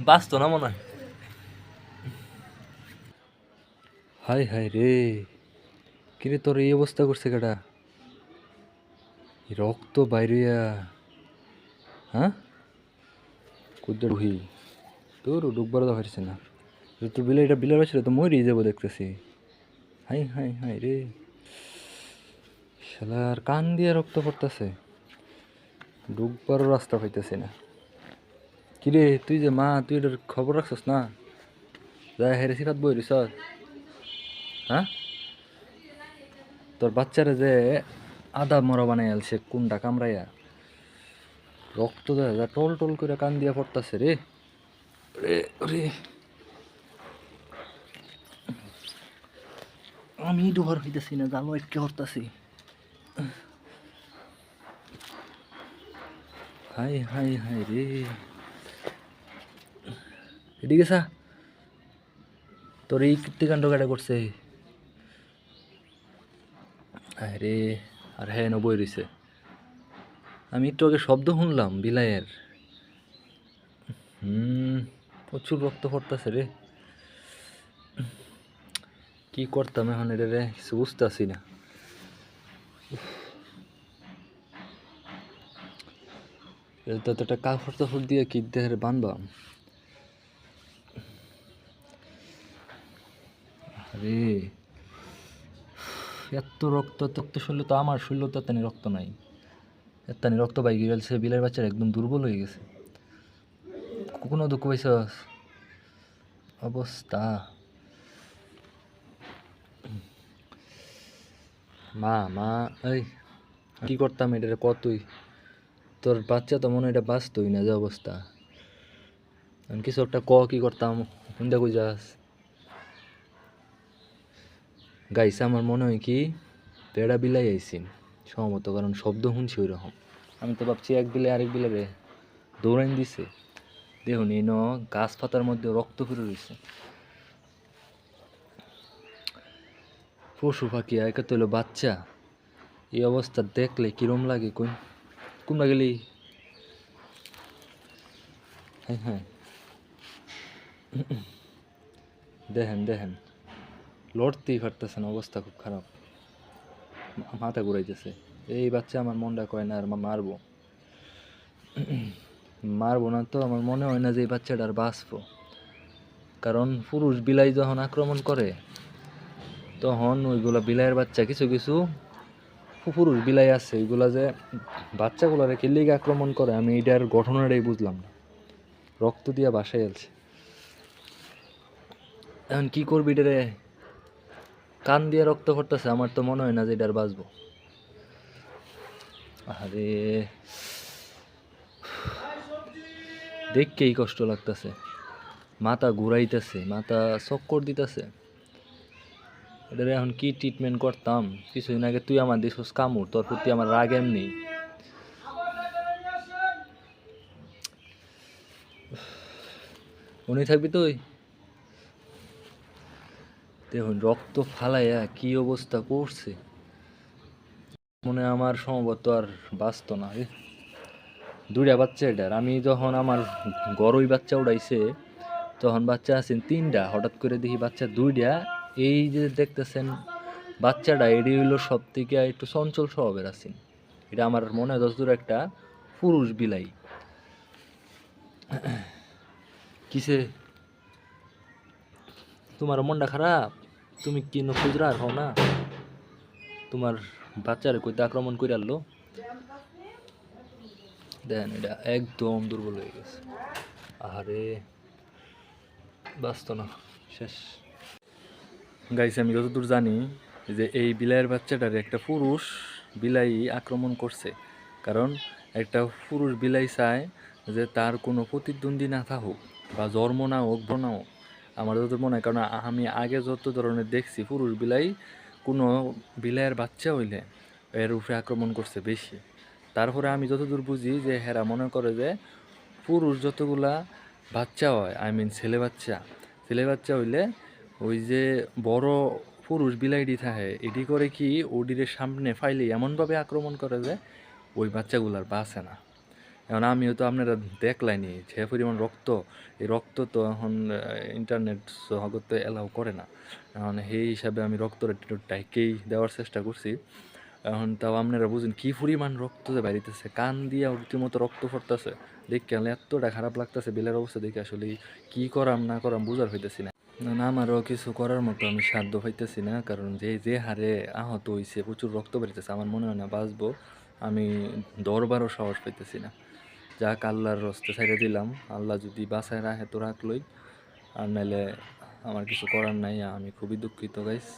বাঁচতো না মনে হয়। হাই হাই রে, কিরে তোর এই অবস্থা করছে কেডা? রক্ত বাইরিয়া, হ্যাঁ? কুদ্দে ঢুহি তোর ডুববার দা পারছে না। তোর বিলে এটা বিলের বাচ্চা তো মরেই যাবো দেখতেছি। হাই হাই হাই রে, শালার কান দিয়ে রক্ত পড়তেছে, ডুববারও রাস্তা পাইতেছি না। কিরে তুই যে মা, তুই এটার খবর রাখছস না? যাই হেরে সিফাত বই রিস, হ্যাঁ? তোর বাচ্চারে যে আদা মরা বানাই আলছে কোনটা কামড়াইয়া, রক্ত দেয় যা টল টল করে কান দিয়া পড়তাছে রে। রে রে, আমি ডুবার হইতেছি না, জানো একটু হরতাছি। হাই হাই হাই রে, এদিকে সা, তোর এই কীর্তিকাণ্ড কাটা করছে। আরে, আর হ্যাঁ বই রইছে। আমি একটু আগে শব্দ শুনলাম বিলাইয়ের। প্রচুর রক্ত পড়তাছে রে। কি করতাম এখন এটা রে, কিছু বুঝতেছি না। একটা কাপড় টাপড় দিয়ে কি দেহের বানবাম। আরে এত রক্ত, তক্ত শরীর তো আমার শরীর তো এত রক্ত নাই, এত রক্ত বাইকে গেছে। বিলের বাচ্চারা একদম দুর্বল হয়ে গেছে। কোনো দুঃখ পাইছস? অবস্থা মা মা, এই কি করতাম এটা কতই, তোর বাচ্চা তো মনে হয় এটা বাঁচতই না যে অবস্থা। কিছু একটা কি করতাম, হুন্দা কই যাস গাইছে। আমার মনে হয় কি পেড়া বিলাই আইসি সম্ভবত, কারণ শব্দ শুনছি ওই রকম। আমি তো ভাবছি এক বিলে আরেক বিলে রে দৌড়াইন দিছে। দেখুন এই গাছ পাতার মধ্যে রক্ত ফিরে রয়েছে। পশু পাখি একে তো হলো বাচ্চা, এই অবস্থা দেখলে কিরম লাগে কোন কোন গেলি। হ্যাঁ হ্যাঁ, দেখেন দেখেন, লড়তেই পারতেছে না, অবস্থা খুব খারাপ, মাথা ঘুরাইতেছে। এই বাচ্চা আমার মনটা কয় না আর মারবো, মারবো না তো আমার মনে হয় না যে এই বাচ্চাটা আর বাঁচবো। কারণ পুরুষ বিলাই যখন আক্রমণ করে তখন ওইগুলা বিলাইয়ের বাচ্চা, কিছু কিছু পুরুষ বিলাই আছে ওইগুলা যে বাচ্চাগুলারে কিল্লিকে আক্রমণ করে, আমি এটার ঘটনাটাই বুঝলাম না। রক্ত দিয়া বাসায় আছে, এখন কি করবি রে? কান দিয়ে রক্ত পড়তেছে, আমার তো মনে হয় না যে এটার বাঁচবো। আরে দেখকেই কষ্ট লাগতেছে, মাথা ঘুরাইতেছে, মাথা চক্কর দিতেছে। এটারে এখন কি ট্রিটমেন্ট করতাম? কিছুদিন আগে তুই আমার দিছস কামড়, তোর প্রতি আমার রাগ এমনি। উনি থাকবি তুই? দেখুন রক্ত ফালাইয়া কি অবস্থা করছে, মনে আমার সম্ভবত আর বাঁচতো না রে। দুইটা বাচ্চা এটার, আমি যখন আমার গরুই বাচ্চা উড়াইছে তখন বাচ্চা আছেন তিনটা, হঠাৎ করে দেখি বাচ্চা দুইটা। এই যে দেখতেছেন বাচ্চাটা, এটি হইলো সব থেকে একটু চঞ্চল স্বভাবের আছেন। এটা আমার মনে হয় যতদূর একটা পুরুষ বিলাই। কিসে তোমার মনটা খারাপ? তুমি কি খুচরা হও না? তোমার বাচ্চারে কইতে আক্রমণ করে আনলো, দেন এটা একদম দুর্বল হয়ে গেছে। আরে বাঁচত না, শেষ। গাইছে আমি যতদূর জানি যে এই বিলাইয়ের বাচ্চাটারে একটা পুরুষ বিলাই আক্রমণ করছে। কারণ একটা পুরুষ বিলাই চায় যে তার কোনো প্রতিদ্বন্দ্বী না থাকুক বা জন্ম না হোক, না হোক। আমার যতদূর মনে হয়, কারণ আমি আগে যত ধরনের দেখছি পুরুষ বিলাই কোনো বিলাইয়ের বাচ্চা হইলে এর উপরে আক্রমণ করছে বেশি। তারপরে আমি যতদূর বুঝি যে হেরা মনে করে যে পুরুষ যতগুলা বাচ্চা হয়, আই মিন ছেলে বাচ্চা হইলে ওই যে বড় পুরুষ বিলাইডি থাকে, এটি করে কি ওডির সামনে ফাইলে এমনভাবে আক্রমণ করে যে ওই বাচ্চাগুলার বাঁচে না। এখন আমিও তো আপনারা দেখলাইনি যে পরিমাণ রক্ত, এই রক্ত তো এখন ইন্টারনেট জগতে অ্যালাউ করে না। এখন সেই হিসাবে আমি রক্তটা একটু ডাইকেই দেওয়ার চেষ্টা করছি। এখন তাও আপনারা বুঝেন কি পরিমাণ রক্ত যে বাইরিতেছে, কান দিয়া রীতিমতো রক্ত পড়তেছে। দেখে আমার এতটা খারাপ লাগতেছে বিলের অবস্থা দেখে, আসলে কি করাম না করাম বুঝার হইতেছি না। না না, আমারও কিছু করার মতো আমি সাধ্য পাইতেছি না, কারণ যে যে হারে আহত হইছে, প্রচুর রক্ত বেরিতেছে, আমার মনে হয় না বাঁচবো। আমি দৌড়বারও সাহস পাইতেছি না। যাক, আল্লাহর রস্তে ছাইড়া দিলাম, আল্লাহ যদি বাঁচায় রাখে তো রাখলই, আর নাইলে আমার কিছু করার নাই। আমি খুবই দুঃখিত গাইস।